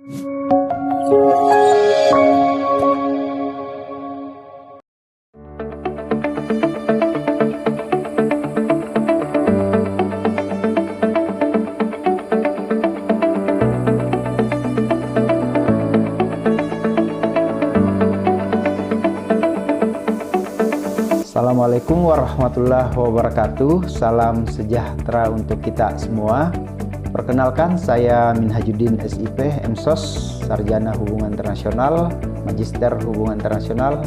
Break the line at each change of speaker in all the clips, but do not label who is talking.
Assalamualaikum warahmatullahi wabarakatuh. Salam sejahtera untuk kita semua. Perkenalkan, saya Minhajuddin SIP, MSOS, Sarjana Hubungan Internasional, Magister Hubungan Internasional.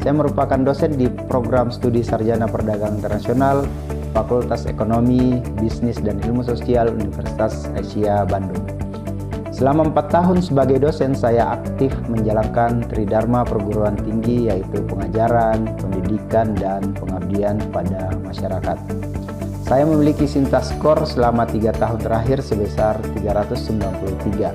Saya merupakan dosen di Program Studi Sarjana Perdagangan Internasional, Fakultas Ekonomi, Bisnis dan Ilmu Sosial Universitas Asia Bandung. Selama 4 tahun sebagai dosen, saya aktif menjalankan Tridharma perguruan tinggi, yaitu pengajaran, pendidikan, dan pengabdian pada masyarakat. Saya memiliki Sintas skor selama 3 tahun terakhir sebesar 393.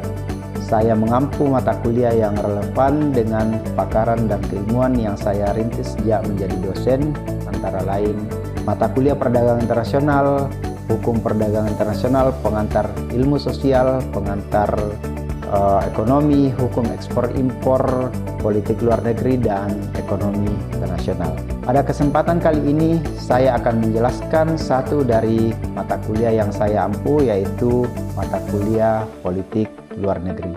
Saya mengampu mata kuliah yang relevan dengan pakaran dan keilmuan yang saya rintis sejak menjadi dosen, antara lain mata kuliah perdagangan internasional, hukum perdagangan internasional, pengantar ilmu sosial, pengantar ekonomi, hukum ekspor impor, politik luar negeri, dan ekonomi internasional. Pada kesempatan kali ini saya akan menjelaskan satu dari mata kuliah yang saya ampu, yaitu mata kuliah politik luar negeri.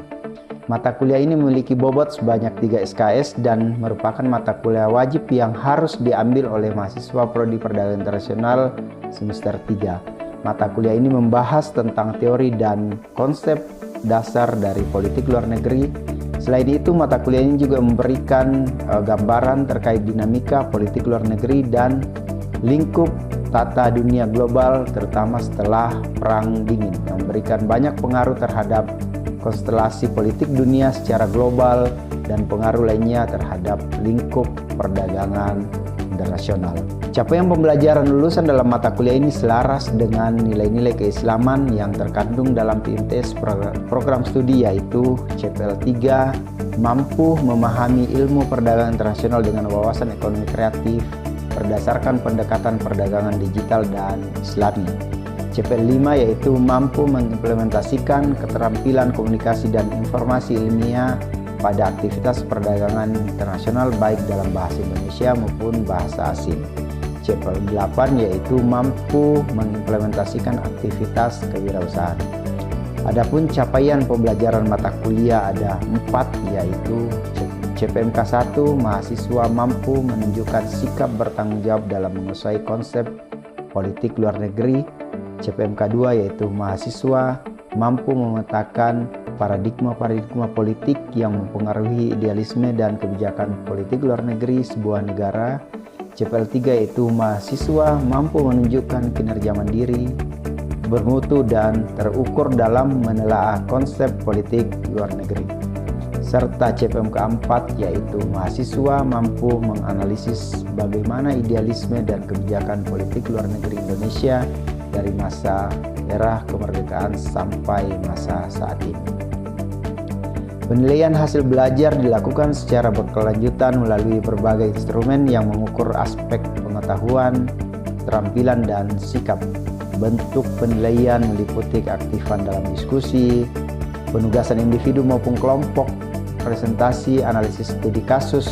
Mata kuliah ini memiliki bobot sebanyak 3 SKS dan merupakan mata kuliah wajib yang harus diambil oleh mahasiswa Prodi Perdagangan Internasional semester 3. Mata kuliah ini membahas tentang teori dan konsep dasar dari politik luar negeri. Selain itu, mata kuliah ini juga memberikan gambaran terkait dinamika politik luar negeri dan lingkup tata dunia global, terutama setelah Perang Dingin, yang memberikan banyak pengaruh terhadap konstelasi politik dunia secara global dan pengaruh lainnya terhadap lingkup perdagangan internasional. Capaian pembelajaran lulusan dalam mata kuliah ini selaras dengan nilai-nilai keislaman yang terkandung dalam PIMTS program studi, yaitu CPL 3, mampu memahami ilmu perdagangan internasional dengan wawasan ekonomi kreatif berdasarkan pendekatan perdagangan digital dan islami. CPL 5 yaitu mampu mengimplementasikan keterampilan komunikasi dan informasi ilmiah pada aktivitas perdagangan internasional baik dalam bahasa Indonesia maupun bahasa asing. CPL 8 yaitu mampu mengimplementasikan aktivitas kewirausahaan. Adapun capaian pembelajaran mata kuliah ada 4, yaitu CPMK 1, mahasiswa mampu menunjukkan sikap bertanggung jawab dalam menguasai konsep politik luar negeri. CPMK 2 yaitu mahasiswa mampu memetakan paradigma politik yang mempengaruhi idealisme dan kebijakan politik luar negeri sebuah negara. CPL 3 yaitu mahasiswa mampu menunjukkan kinerja mandiri, bermutu, dan terukur dalam menelaah konsep politik luar negeri. Serta CPMK 4 yaitu mahasiswa mampu menganalisis bagaimana idealisme dan kebijakan politik luar negeri Indonesia dari masa era kemerdekaan sampai masa saat ini. Penilaian hasil belajar dilakukan secara berkelanjutan melalui berbagai instrumen yang mengukur aspek pengetahuan, keterampilan, dan sikap. Bentuk penilaian meliputi keaktifan dalam diskusi, penugasan individu maupun kelompok, presentasi, analisis studi kasus,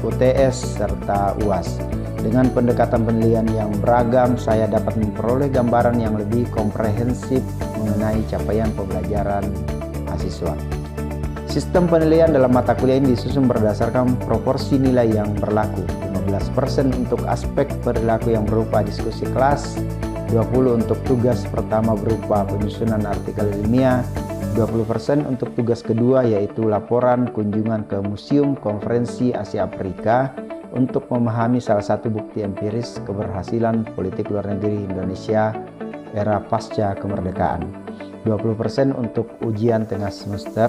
UTS, serta UAS. Dengan pendekatan penilaian yang beragam, saya dapat memperoleh gambaran yang lebih komprehensif mengenai capaian pembelajaran mahasiswa. Sistem penilaian dalam mata kuliah ini disusun berdasarkan proporsi nilai yang berlaku. 15% untuk aspek perilaku yang berupa diskusi kelas, 20% untuk tugas pertama berupa penyusunan artikel ilmiah, 20% untuk tugas kedua yaitu laporan kunjungan ke Museum Konferensi Asia Afrika untuk memahami salah satu bukti empiris keberhasilan politik luar negeri Indonesia era pasca kemerdekaan, 20% untuk ujian tengah semester,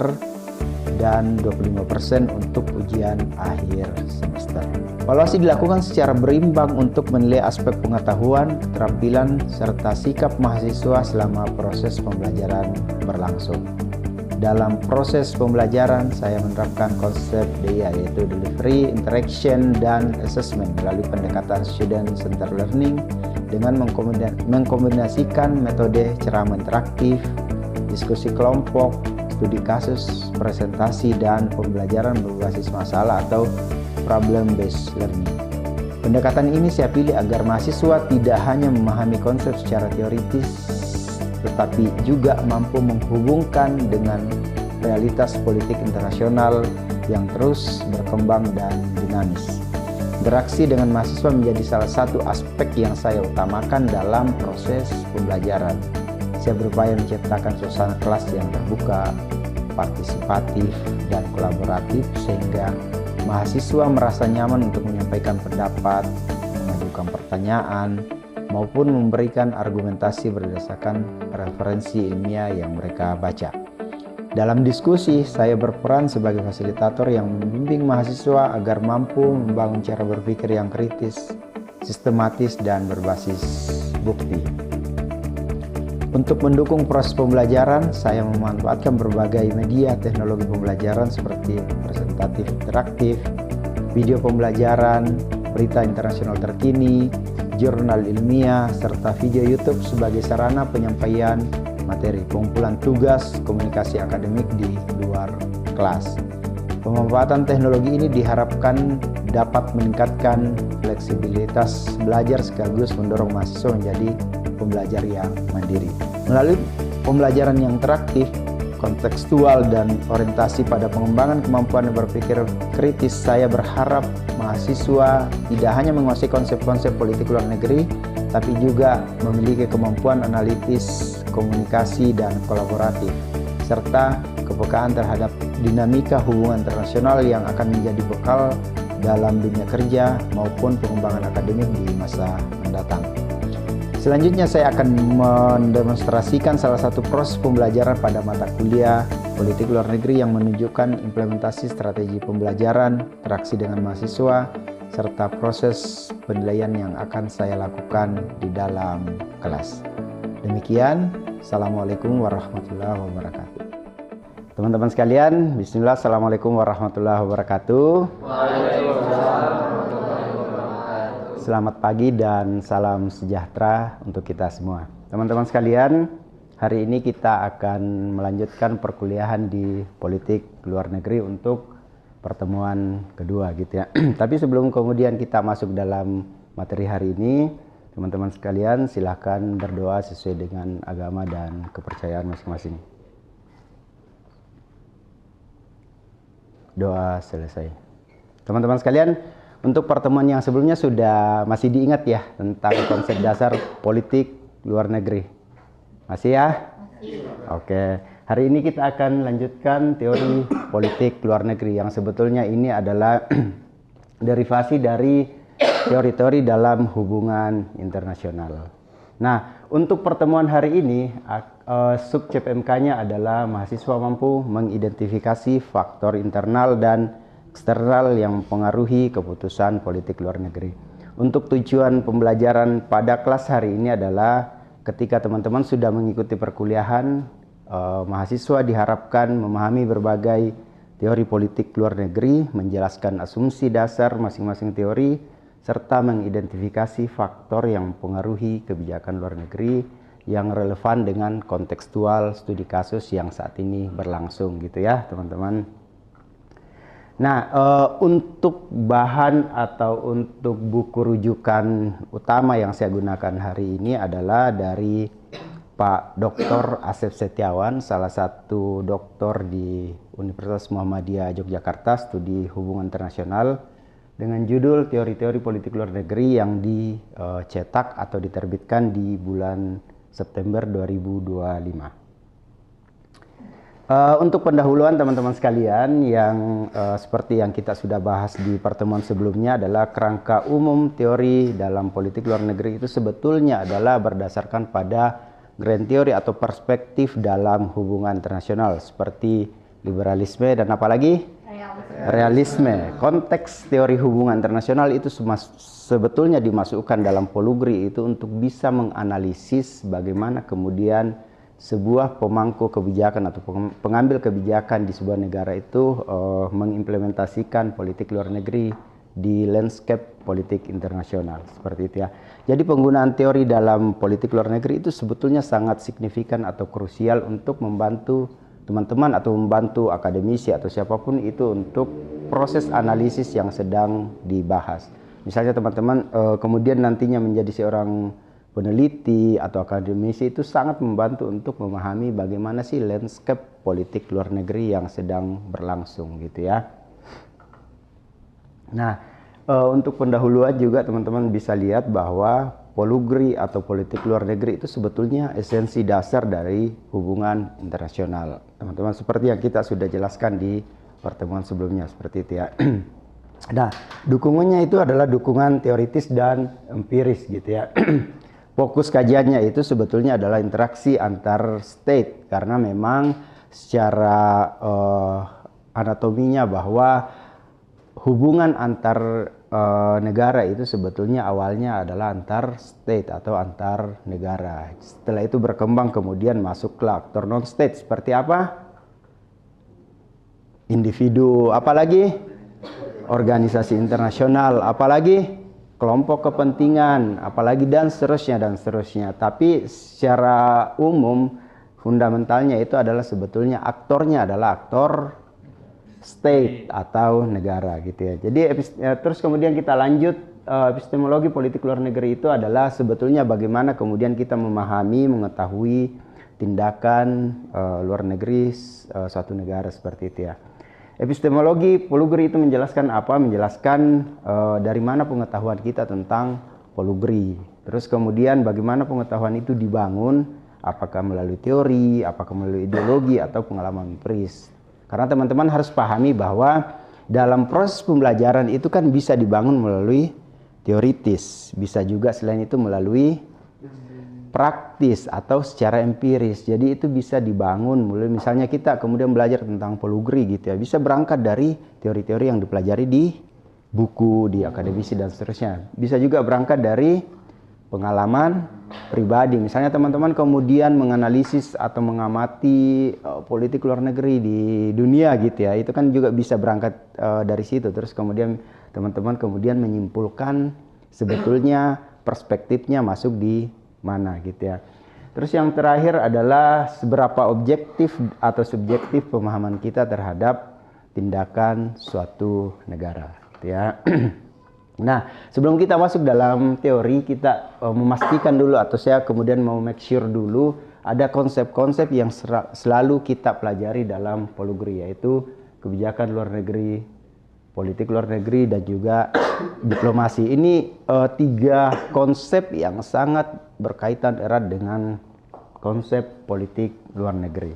dan 25% untuk ujian akhir semester. Evaluasi dilakukan secara berimbang untuk menilai aspek pengetahuan, keterampilan, serta sikap mahasiswa selama proses pembelajaran berlangsung. Dalam proses pembelajaran, saya menerapkan konsep DIA, yaitu Delivery, Interaction, dan Assessment melalui pendekatan Student-Centered Learning dengan mengkombinasikan metode ceramah interaktif, diskusi kelompok, studi kasus, presentasi, dan pembelajaran berbasis masalah atau problem based learning. Pendekatan ini saya pilih agar mahasiswa tidak hanya memahami konsep secara teoritis, tetapi juga mampu menghubungkan dengan realitas politik internasional yang terus berkembang dan dinamis. Interaksi dengan mahasiswa menjadi salah satu aspek yang saya utamakan dalam proses pembelajaran. Saya berupaya menciptakan suasana kelas yang terbuka, partisipatif, dan kolaboratif sehingga mahasiswa merasa nyaman untuk menyampaikan pendapat, mengajukan pertanyaan, maupun memberikan argumentasi berdasarkan referensi ilmiah yang mereka baca. Dalam diskusi, saya berperan sebagai fasilitator yang membimbing mahasiswa agar mampu membangun cara berpikir yang kritis, sistematis, dan berbasis bukti. Untuk mendukung proses pembelajaran, saya memanfaatkan berbagai media teknologi pembelajaran seperti presentatif interaktif, video pembelajaran, berita internasional terkini, jurnal ilmiah, serta video YouTube sebagai sarana penyampaian materi, pengumpulan tugas, komunikasi akademik di luar kelas. Pemanfaatan teknologi ini diharapkan dapat meningkatkan fleksibilitas belajar sekaligus mendorong mahasiswa menjadi pembelajar yang mandiri. Melalui pembelajaran yang interaktif, kontekstual, dan orientasi pada pengembangan kemampuan berpikir kritis, saya berharap mahasiswa tidak hanya menguasai konsep-konsep politik luar negeri, tapi juga memiliki kemampuan analitis, komunikasi, dan kolaboratif, serta kepekaan terhadap dinamika hubungan internasional yang akan menjadi bekal dalam dunia kerja maupun pengembangan akademik di masa mendatang. Selanjutnya saya akan mendemonstrasikan salah satu proses pembelajaran pada mata kuliah politik luar negeri yang menunjukkan implementasi strategi pembelajaran, interaksi dengan mahasiswa, serta proses penilaian yang akan saya lakukan di dalam kelas. Demikian, Assalamualaikum warahmatullahi wabarakatuh. Teman-teman sekalian, bismillah, Assalamualaikum warahmatullahi wabarakatuh. Selamat pagi dan salam sejahtera untuk kita semua. Teman-teman sekalian, hari ini kita akan melanjutkan perkuliahan di politik luar negeri untuk pertemuan kedua gitu ya. Tapi sebelum kemudian kita masuk dalam materi hari ini, teman-teman sekalian silahkan berdoa sesuai dengan agama dan kepercayaan masing-masing. Doa selesai. Teman-teman sekalian, untuk pertemuan yang sebelumnya sudah masih diingat ya tentang konsep dasar politik luar negeri? Masih ya? Masih. Oke, hari ini kita akan lanjutkan teori politik luar negeri yang sebetulnya ini adalah derivasi dari teori-teori dalam hubungan internasional. Nah, untuk pertemuan hari ini, sub CPMK-nya adalah mahasiswa mampu mengidentifikasi faktor internal dan eksternal yang mempengaruhi keputusan politik luar negeri. Untuk tujuan pembelajaran pada kelas hari ini adalah ketika teman-teman sudah mengikuti perkuliahan, mahasiswa diharapkan memahami berbagai teori politik luar negeri, menjelaskan asumsi dasar masing-masing teori, serta mengidentifikasi faktor yang mempengaruhi kebijakan luar negeri yang relevan dengan kontekstual studi kasus yang saat ini berlangsung gitu ya teman-teman. Nah, untuk bahan atau untuk buku rujukan utama yang saya gunakan hari ini adalah dari Pak Dr. Asep Setiawan, salah satu doktor di Universitas Muhammadiyah Yogyakarta, studi hubungan internasional, dengan judul Teori-teori Politik Luar Negeri yang dicetak atau diterbitkan di bulan September 2025. Untuk pendahuluan teman-teman sekalian yang seperti yang kita sudah bahas di pertemuan sebelumnya adalah kerangka umum teori dalam politik luar negeri itu sebetulnya adalah berdasarkan pada grand theory atau perspektif dalam hubungan internasional seperti liberalisme dan apalagi realisme. Konteks teori hubungan internasional itu sebetulnya dimasukkan dalam Polugri itu untuk bisa menganalisis bagaimana kemudian sebuah pemangku kebijakan atau pengambil kebijakan di sebuah negara itu mengimplementasikan politik luar negeri di landscape politik internasional seperti itu ya. Jadi penggunaan teori dalam politik luar negeri itu sebetulnya sangat signifikan atau krusial untuk membantu teman-teman atau membantu akademisi atau siapapun itu untuk proses analisis yang sedang dibahas. Misalnya teman-teman kemudian nantinya menjadi seorang peneliti atau akademisi, itu sangat membantu untuk memahami bagaimana sih landscape politik luar negeri yang sedang berlangsung gitu ya. Nah, untuk pendahuluan juga teman-teman bisa lihat bahwa polugri atau politik luar negeri itu sebetulnya esensi dasar dari hubungan internasional. Teman-teman, seperti yang kita sudah jelaskan di pertemuan sebelumnya seperti itu ya. Nah, dukungannya itu adalah dukungan teoritis dan empiris gitu ya. Fokus kajiannya itu sebetulnya adalah interaksi antar state, karena memang secara anatominya bahwa hubungan antar negara itu sebetulnya awalnya adalah antar state atau antar negara. Setelah itu berkembang kemudian masuklah aktor non state seperti apa? Individu, apalagi organisasi internasional, apalagi kelompok kepentingan, apalagi dan seterusnya. Tapi secara umum fundamentalnya itu adalah sebetulnya aktornya adalah aktor state atau negara gitu ya. Jadi terus kemudian kita lanjut, epistemologi politik luar negeri itu adalah sebetulnya bagaimana kemudian kita memahami, mengetahui tindakan luar negeri suatu negara seperti itu ya. Epistemologi polugri itu menjelaskan apa? Menjelaskan dari mana pengetahuan kita tentang polugri. Terus kemudian bagaimana pengetahuan itu dibangun, apakah melalui teori, apakah melalui ideologi atau pengalaman empiris. Karena teman-teman harus pahami bahwa dalam proses pembelajaran itu kan bisa dibangun melalui teoritis, bisa juga selain itu melalui praktis atau secara empiris. Jadi itu bisa dibangun mulai misalnya kita kemudian belajar tentang polugri gitu ya, bisa berangkat dari teori-teori yang dipelajari di buku, di akademisi dan seterusnya. Bisa juga berangkat dari pengalaman pribadi. Misalnya teman-teman kemudian menganalisis atau mengamati politik luar negeri di dunia gitu ya, itu kan juga bisa berangkat dari situ. Terus kemudian teman-teman kemudian menyimpulkan sebetulnya perspektifnya masuk di mana gitu ya. Terus yang terakhir adalah seberapa objektif atau subjektif pemahaman kita terhadap tindakan suatu negara gitu ya. Nah, sebelum kita masuk dalam teori, kita memastikan dulu atau saya kemudian mau make sure dulu ada konsep-konsep yang selalu kita pelajari dalam polugri, yaitu kebijakan luar negeri, politik luar negeri, dan juga diplomasi. Ini tiga konsep yang sangat berkaitan erat dengan konsep politik luar negeri.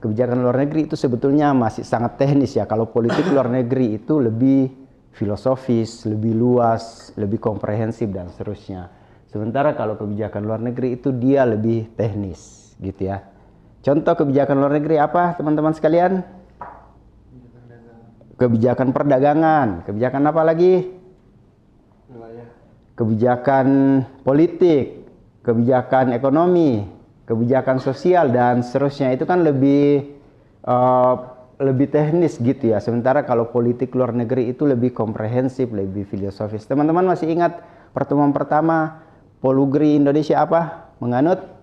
Kebijakan luar negeri itu sebetulnya masih sangat teknis ya. Kalau politik luar negeri itu lebih filosofis, lebih luas, lebih komprehensif dan seterusnya. Sementara kalau kebijakan luar negeri itu dia lebih teknis gitu ya. Contoh kebijakan luar negeri apa teman-teman sekalian? Kebijakan perdagangan, kebijakan apa lagi? Kebijakan politik, kebijakan ekonomi, kebijakan sosial dan seterusnya. Itu kan lebih teknis gitu ya. Sementara kalau politik luar negeri itu lebih komprehensif, lebih filosofis. Teman-teman masih ingat pertemuan pertama polugri Indonesia apa? Menganut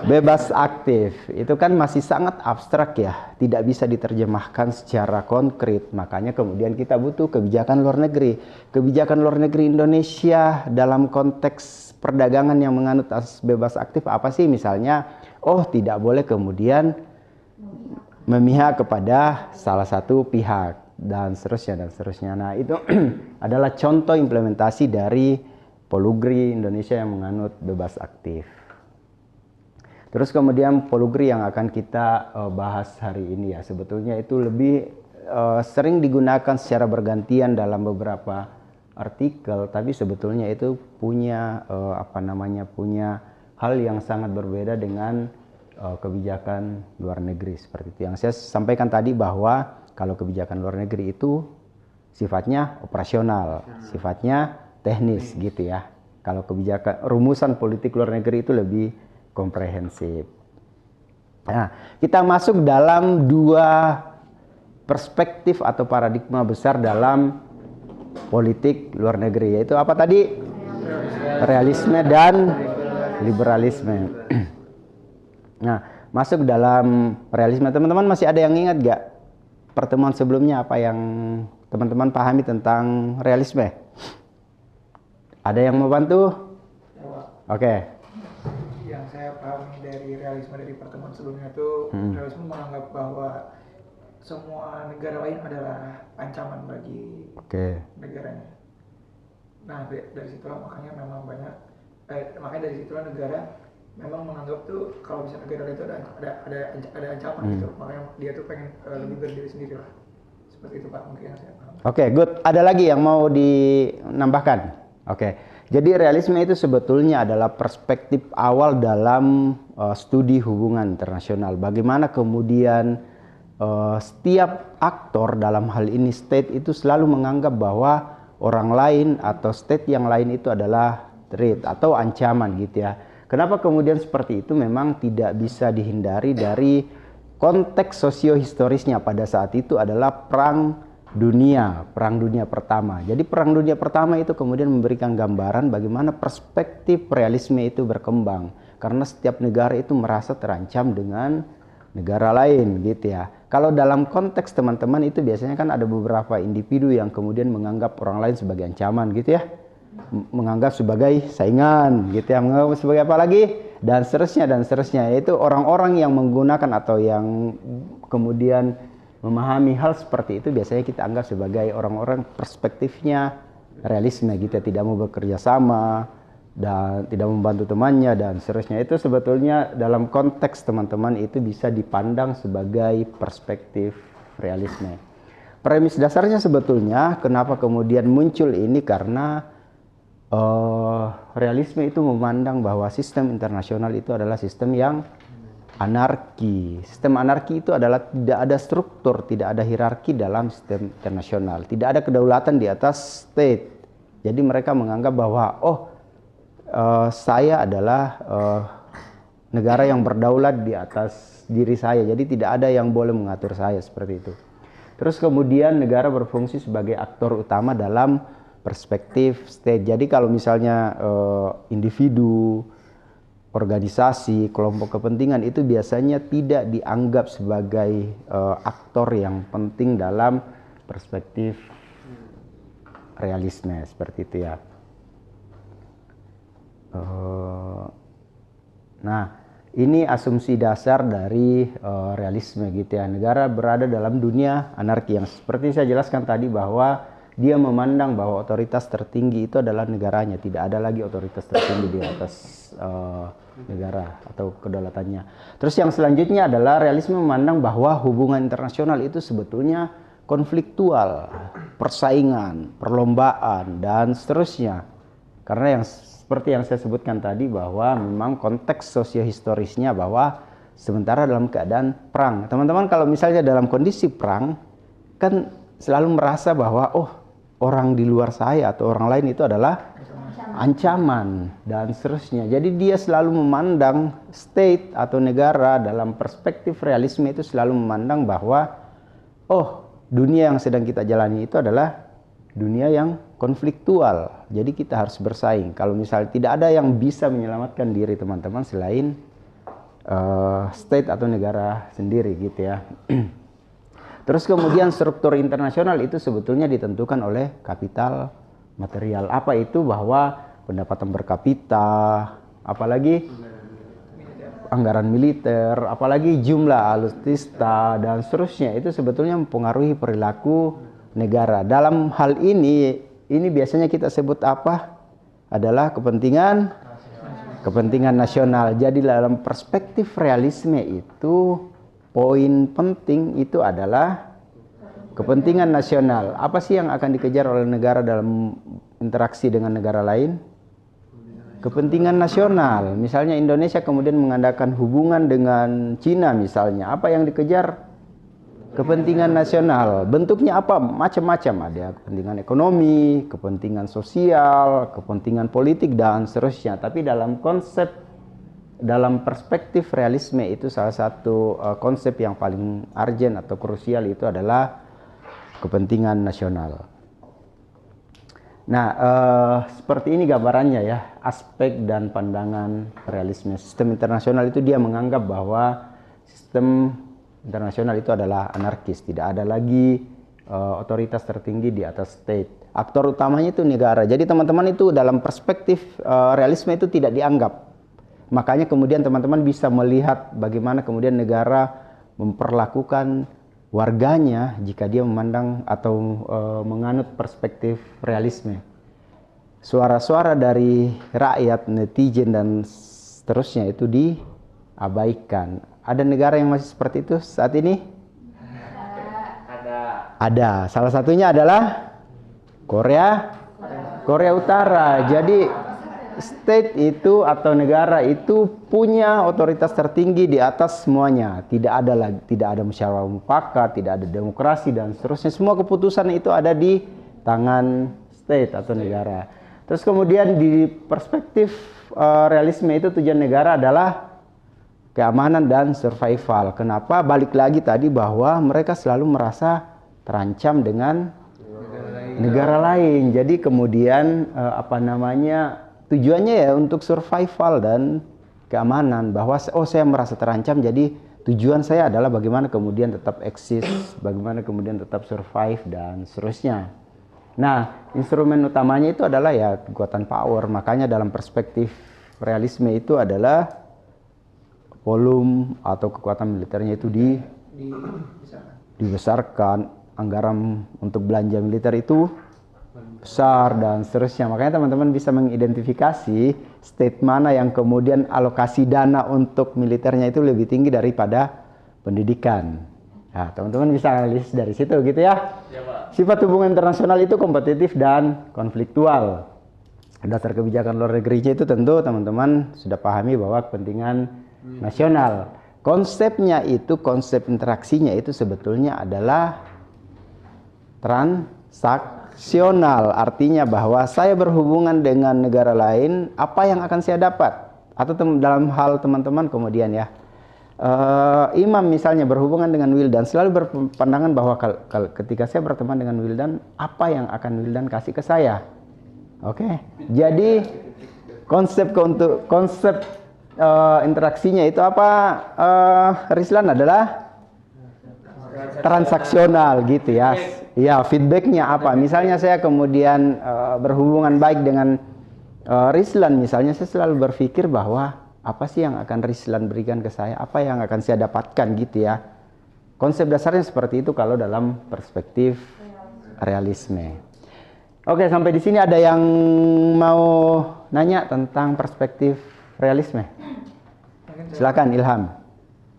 bebas aktif. Itu kan masih sangat abstrak ya, tidak bisa diterjemahkan secara konkret. Makanya kemudian kita butuh kebijakan luar negeri. Kebijakan luar negeri Indonesia dalam konteks perdagangan yang menganut asas bebas aktif apa sih? Misalnya, tidak boleh kemudian memihak kepada salah satu pihak dan seterusnya. Nah, itu adalah contoh implementasi dari polugri Indonesia yang menganut bebas aktif. Terus kemudian polugri yang akan kita bahas hari ini ya, sebetulnya itu lebih sering digunakan secara bergantian dalam beberapa artikel, tapi sebetulnya itu punya punya hal yang sangat berbeda dengan kebijakan luar negeri seperti itu. Yang saya sampaikan tadi bahwa kalau kebijakan luar negeri itu sifatnya operasional, sifatnya teknis gitu ya. Kalau kebijakan rumusan politik luar negeri itu lebih komprehensif. Nah, kita masuk dalam dua perspektif atau paradigma besar dalam politik luar negeri, yaitu apa tadi? Realisme dan liberalisme. Nah, masuk dalam realisme. Teman-teman masih ada yang ingat gak pertemuan sebelumnya apa yang teman-teman pahami tentang realisme? Ada yang mau bantu? Oke.
Yang saya pahami dari realisme dari pertemuan sebelumnya itu, realisme menganggap bahwa semua negara lain adalah ancaman bagi negaranya. Nah, dari situlah makanya memang makanya dari situlah negara memang menganggap tuh kalau misalnya negara itu ada ancaman gitu, makanya dia tuh pengen lebih berdiri sendiri lah. Seperti itu Pak, mungkin yang saya paham.
Oke, good. Ada lagi yang mau dinambahkan? Oke. Jadi realisme itu sebetulnya adalah perspektif awal dalam studi hubungan internasional. Bagaimana kemudian setiap aktor dalam hal ini state itu selalu menganggap bahwa orang lain atau state yang lain itu adalah threat atau ancaman gitu ya. Kenapa kemudian seperti itu? Memang tidak bisa dihindari dari konteks sosiohistorisnya pada saat itu adalah Perang Dunia Pertama. Jadi Perang Dunia Pertama itu kemudian memberikan gambaran bagaimana perspektif realisme itu berkembang. Karena setiap negara itu merasa terancam dengan negara lain gitu ya. Kalau dalam konteks teman-teman itu biasanya kan ada beberapa individu yang kemudian menganggap orang lain sebagai ancaman gitu ya. Menganggap sebagai saingan gitu ya. Menganggap sebagai apa lagi? Dan seterusnya. Yaitu orang-orang yang menggunakan atau yang kemudian memahami hal seperti itu biasanya kita anggap sebagai orang-orang perspektifnya realisme gitu, tidak mau bekerja sama dan tidak membantu temannya dan seterusnya. Itu sebetulnya dalam konteks teman-teman itu bisa dipandang sebagai perspektif realisme. Premis dasarnya sebetulnya kenapa kemudian muncul ini karena realisme itu memandang bahwa sistem internasional itu adalah sistem yang anarki. Sistem anarki itu adalah tidak ada struktur, tidak ada hierarki dalam sistem internasional. Tidak ada kedaulatan di atas state. Jadi mereka menganggap bahwa saya adalah negara yang berdaulat di atas diri saya. Jadi tidak ada yang boleh mengatur saya seperti itu. Terus kemudian negara berfungsi sebagai aktor utama dalam perspektif state. Jadi kalau misalnya individu, organisasi, kelompok kepentingan itu biasanya tidak dianggap sebagai aktor yang penting dalam perspektif realisme seperti itu ya. Nah, ini asumsi dasar dari realisme gitu ya. Negara berada dalam dunia anarki yang seperti saya jelaskan tadi bahwa dia memandang bahwa otoritas tertinggi itu adalah negaranya, tidak ada lagi otoritas tertinggi di atas negara atau kedaulatannya. Terus yang selanjutnya adalah realisme memandang bahwa hubungan internasional itu sebetulnya konfliktual, persaingan, perlombaan dan seterusnya. Karena yang seperti yang saya sebutkan tadi bahwa memang konteks sosiohistorisnya bahwa sementara dalam keadaan perang. Teman-teman kalau misalnya dalam kondisi perang kan selalu merasa bahwa orang di luar saya atau orang lain itu adalah ancaman dan seterusnya. Jadi dia selalu memandang state atau negara dalam perspektif realisme itu selalu memandang bahwa dunia yang sedang kita jalani itu adalah dunia yang konfliktual. Jadi kita harus bersaing. Kalau misalnya tidak ada yang bisa menyelamatkan diri teman-teman selain state atau negara sendiri gitu ya. Terus kemudian struktur internasional itu sebetulnya ditentukan oleh kapital material. Apa itu? Bahwa pendapatan per kapita, apalagi anggaran militer, apalagi jumlah alutsista dan seterusnya itu sebetulnya mempengaruhi perilaku negara. Dalam hal ini biasanya kita sebut apa? Adalah kepentingan nasional. Jadi dalam perspektif realisme itu poin penting itu adalah kepentingan nasional. Apa sih yang akan dikejar oleh negara dalam interaksi dengan negara lain? Kepentingan nasional. Misalnya Indonesia kemudian mengadakan hubungan dengan Cina misalnya. Apa yang dikejar? Kepentingan nasional. Bentuknya apa? Macam-macam. Ada kepentingan ekonomi, kepentingan sosial, kepentingan politik dan seterusnya. Tapi dalam perspektif realisme itu salah satu konsep yang paling urgent atau krusial itu adalah kepentingan nasional. Nah, seperti ini gambarannya ya, aspek dan pandangan realisme. Sistem internasional itu dia menganggap bahwa sistem internasional itu adalah anarkis, tidak ada lagi otoritas tertinggi di atas state. Aktor utamanya itu negara. Jadi teman-teman itu dalam perspektif realisme itu tidak dianggap. Makanya kemudian teman-teman bisa melihat bagaimana kemudian negara memperlakukan warganya jika dia memandang atau menganut perspektif realisme. Suara-suara dari rakyat, netizen dan seterusnya itu diabaikan. Ada negara yang masih seperti itu saat ini? Ada. Salah satunya adalah Korea Utara. Jadi state itu atau negara itu punya otoritas tertinggi di atas semuanya. Tidak ada musyawarah mufakat, tidak ada demokrasi dan seterusnya. Semua keputusan itu ada di tangan state atau negara. Terus kemudian di perspektif realisme itu tujuan negara adalah keamanan dan survival. Kenapa? Balik lagi tadi bahwa mereka selalu merasa terancam dengan negara lain. Jadi kemudian tujuannya ya untuk survival dan keamanan, bahwa saya merasa terancam, jadi tujuan saya adalah bagaimana kemudian tetap eksis, bagaimana kemudian tetap survive dan seterusnya. Nah, instrumen utamanya itu adalah ya kekuatan power. Makanya dalam perspektif realisme itu adalah volume atau kekuatan militernya itu dibesarkan, anggaran untuk belanja militer itu besar dan seterusnya. Makanya teman-teman bisa mengidentifikasi state mana yang kemudian alokasi dana untuk militernya itu lebih tinggi daripada pendidikan. Nah, teman-teman bisa analisis dari situ gitu ya. Sifat hubungan internasional itu kompetitif dan konfliktual. Dasar kebijakan luar negerinya itu tentu teman-teman sudah pahami bahwa kepentingan nasional. Konsepnya itu, konsep interaksinya itu sebetulnya adalah transaksional. Artinya bahwa saya berhubungan dengan negara lain, apa yang akan saya dapat? Atau dalam hal teman-teman kemudian ya, imam misalnya berhubungan dengan Wildan, selalu berpandangan bahwa ketika saya berteman dengan Wildan, apa yang akan Wildan kasih ke saya? Oke. Jadi konsep interaksinya itu apa? Rislan adalah transaksional gitu ya. Ya, feedbacknya apa? Misalnya saya kemudian berhubungan baik dengan Rislan, misalnya saya selalu berpikir bahwa apa sih yang akan Rislan berikan ke saya? Apa yang akan saya dapatkan gitu ya. Konsep dasarnya seperti itu kalau dalam perspektif realisme. Oke, sampai di sini ada yang mau nanya tentang perspektif realisme? Silakan Ilham.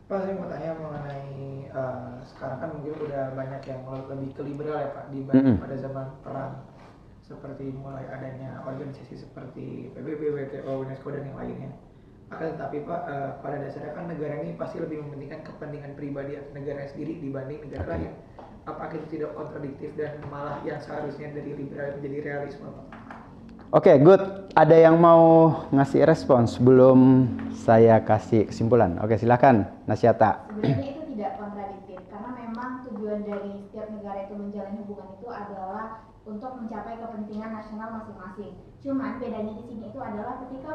Pak, saya mau tanya mengenai sekarang kan mungkin udah banyak yang lebih ke liberal ya Pak dibanding pada zaman perang, seperti mulai adanya organisasi seperti PBB, WTO, UNESCO dan yang lainnya. Akan tetapi Pak, pada dasarnya kan negara ini pasti lebih mementingkan kepentingan pribadi negara sendiri dibanding negara lain. Apakah itu tidak kontradiktif dan malah yang seharusnya dari liberal menjadi realisme Pak?
Oke, good. Ada yang mau ngasih respons sebelum saya kasih kesimpulan? Oke, silakan Nasyata.
Sebenarnya itu tidak kontradiktif karena memang tujuan dari setiap negara itu menjalin hubungan itu adalah untuk mencapai kepentingan nasional masing-masing. Cuman bedanya di sini itu adalah ketika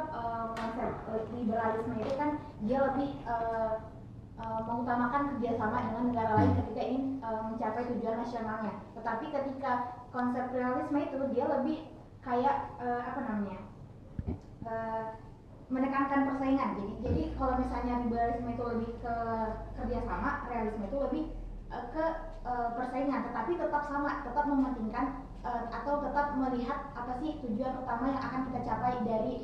konsep liberalisme itu kan dia lebih mengutamakan kerjasama dengan negara lain ketika ingin mencapai tujuan nasionalnya. Tetapi ketika konsep realisme itu dia lebih kayak menekankan persaingan. Jadi kalau misalnya liberalisme itu lebih ke kerjasama, realisme itu lebih ke persaingan, tetapi tetap sama, tetap mementingkan atau tetap melihat apa sih tujuan utama yang akan kita capai dari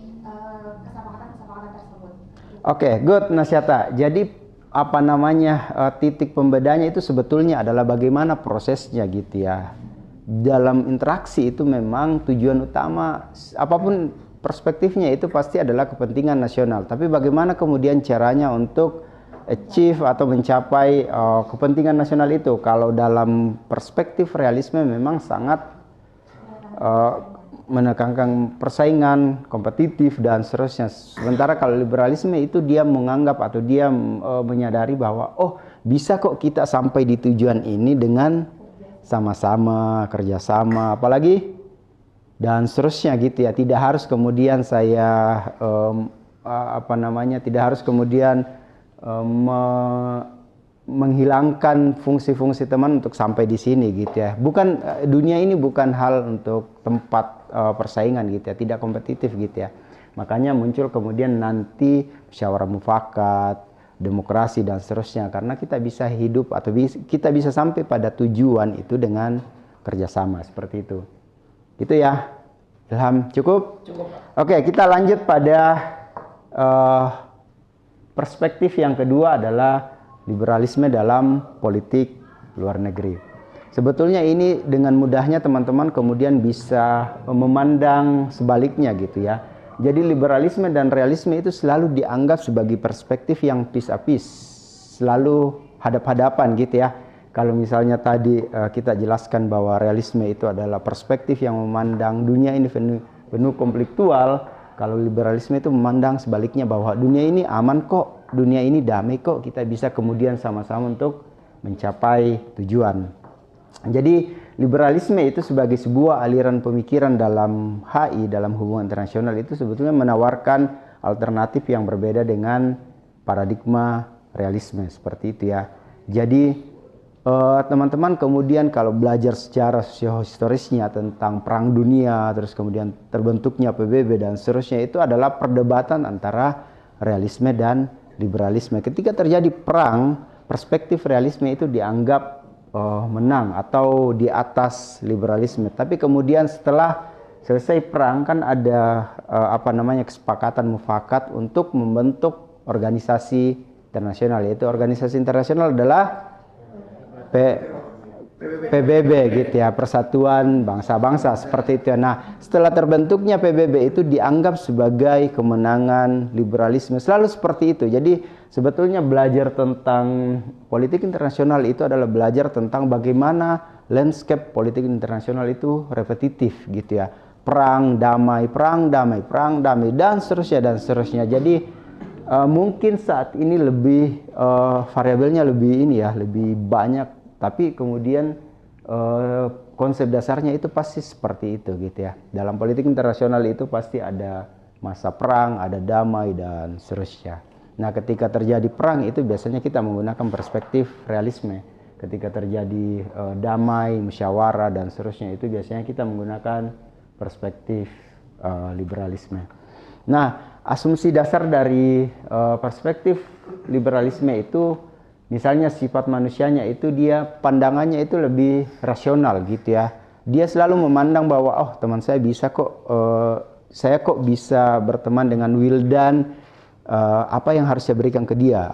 kesepakatan tersebut.
Oke, good Nasyata. Jadi titik pembedanya itu sebetulnya adalah bagaimana prosesnya gitu ya. Dalam interaksi itu memang tujuan utama apapun perspektifnya itu pasti adalah kepentingan nasional. Tapi bagaimana kemudian caranya untuk achieve atau mencapai kepentingan nasional itu? Kalau dalam perspektif realisme memang sangat menekankan persaingan, kompetitif dan seterusnya. Sementara kalau liberalisme itu dia menganggap atau dia menyadari bahwa bisa kok kita sampai di tujuan ini dengan sama-sama, kerjasama, apalagi dan seterusnya gitu ya. Tidak harus kemudian saya tidak harus kemudian menghilangkan fungsi-fungsi teman untuk sampai di sini gitu ya. Bukan dunia ini bukan hal untuk tempat persaingan gitu ya, tidak kompetitif gitu ya. Makanya muncul kemudian nanti musyawarah mufakat, demokrasi dan seterusnya, karena kita bisa hidup atau kita bisa sampai pada tujuan itu dengan kerjasama seperti itu. Gitu ya, Ilham, cukup?
Cukup.
Oke, kita lanjut pada perspektif yang kedua adalah liberalisme dalam politik luar negeri. Sebetulnya ini dengan mudahnya teman-teman kemudian bisa memandang sebaliknya gitu ya. Jadi liberalisme dan realisme itu selalu dianggap sebagai perspektif yang piece-a-piece, selalu hadap-hadapan gitu ya. Kalau misalnya tadi kita jelaskan bahwa realisme itu adalah perspektif yang memandang dunia ini penuh konfliktual, kalau liberalisme itu memandang sebaliknya bahwa dunia ini aman kok, dunia ini damai kok, kita bisa kemudian sama-sama untuk mencapai tujuan. Jadi liberalisme itu sebagai sebuah aliran pemikiran dalam HI, dalam hubungan internasional itu sebetulnya menawarkan alternatif yang berbeda dengan paradigma realisme seperti itu ya. Jadi teman-teman kemudian kalau belajar secara sosiohistorisnya tentang perang dunia, terus kemudian terbentuknya PBB dan seterusnya, itu adalah perdebatan antara realisme dan liberalisme. Ketika terjadi perang, perspektif realisme itu dianggap menang atau di atas liberalisme. Tapi kemudian setelah selesai perang kan ada kesepakatan mufakat untuk membentuk organisasi internasional, yaitu organisasi internasional adalah PBB gitu ya, Persatuan Bangsa-Bangsa seperti itu. Nah, setelah terbentuknya PBB itu dianggap sebagai kemenangan liberalisme, selalu seperti itu. Jadi sebetulnya belajar tentang politik internasional itu adalah belajar tentang bagaimana landscape politik internasional itu repetitif gitu ya. Perang, damai, perang, damai, perang, damai dan seterusnya. Jadi mungkin saat ini lebih variabelnya lebih banyak. Tapi kemudian konsep dasarnya itu pasti seperti itu gitu ya. Dalam politik internasional itu pasti ada masa perang, ada damai dan seterusnya. Nah, ketika terjadi perang itu biasanya kita menggunakan perspektif realisme. Ketika terjadi damai, musyawarah dan seterusnya itu biasanya kita menggunakan perspektif liberalisme. Nah, asumsi dasar dari perspektif liberalisme itu misalnya sifat manusianya itu dia pandangannya itu lebih rasional gitu ya. Dia selalu memandang bahwa teman saya bisa kok, saya kok bisa berteman dengan Wildan, apa yang harus saya berikan ke dia.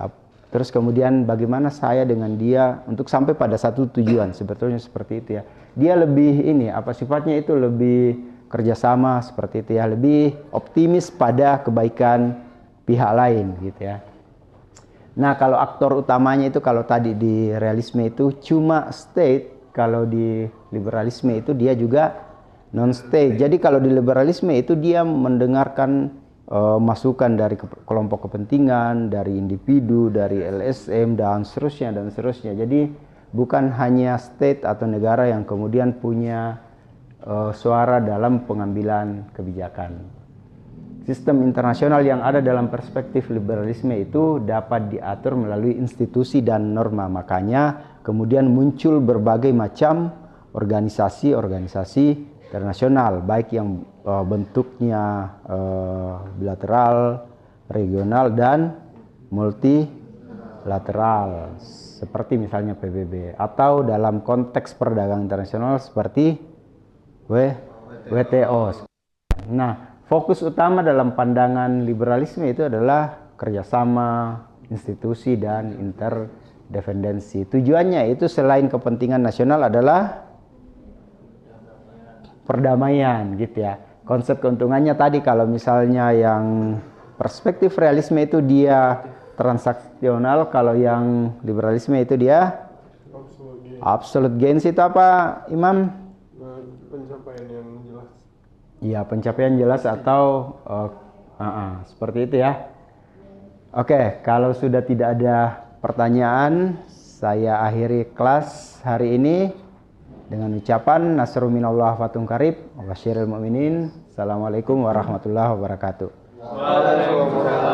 Terus kemudian bagaimana saya dengan dia untuk sampai pada satu tujuan, sebetulnya seperti itu ya. Dia lebih sifatnya itu lebih kerjasama seperti itu ya, lebih optimis pada kebaikan pihak lain gitu ya. Nah, kalau aktor utamanya itu kalau tadi di realisme itu cuma state, kalau di liberalisme itu dia juga non-state. Jadi kalau di liberalisme itu dia mendengarkan masukan dari kelompok kepentingan, dari individu, dari LSM dan seterusnya. Jadi bukan hanya state atau negara yang kemudian punya suara dalam pengambilan kebijakan. Sistem internasional yang ada dalam perspektif liberalisme itu dapat diatur melalui institusi dan norma. Makanya kemudian muncul berbagai macam organisasi internasional, baik yang bentuknya bilateral, regional, dan multilateral. Seperti misalnya PBB. Atau dalam konteks perdagangan internasional seperti WTO. Nah, fokus utama dalam pandangan liberalisme itu adalah kerjasama, institusi, dan interdependensi. Tujuannya itu selain kepentingan nasional adalah perdamaian gitu ya. Konsep keuntungannya tadi kalau misalnya yang perspektif realisme itu dia transaksional, kalau yang liberalisme itu dia absolute gains. Itu apa, Imam?
Pencapaian yang jelas.
Ya, pencapaian jelas atau seperti itu ya. Oke, kalau sudah tidak ada pertanyaan, saya akhiri kelas hari ini dengan ucapan nasrun minallah fathun qarib wa basyiril mu'minin. Assalamualaikum warahmatullahi wabarakatuh.
Waalaikumsalam.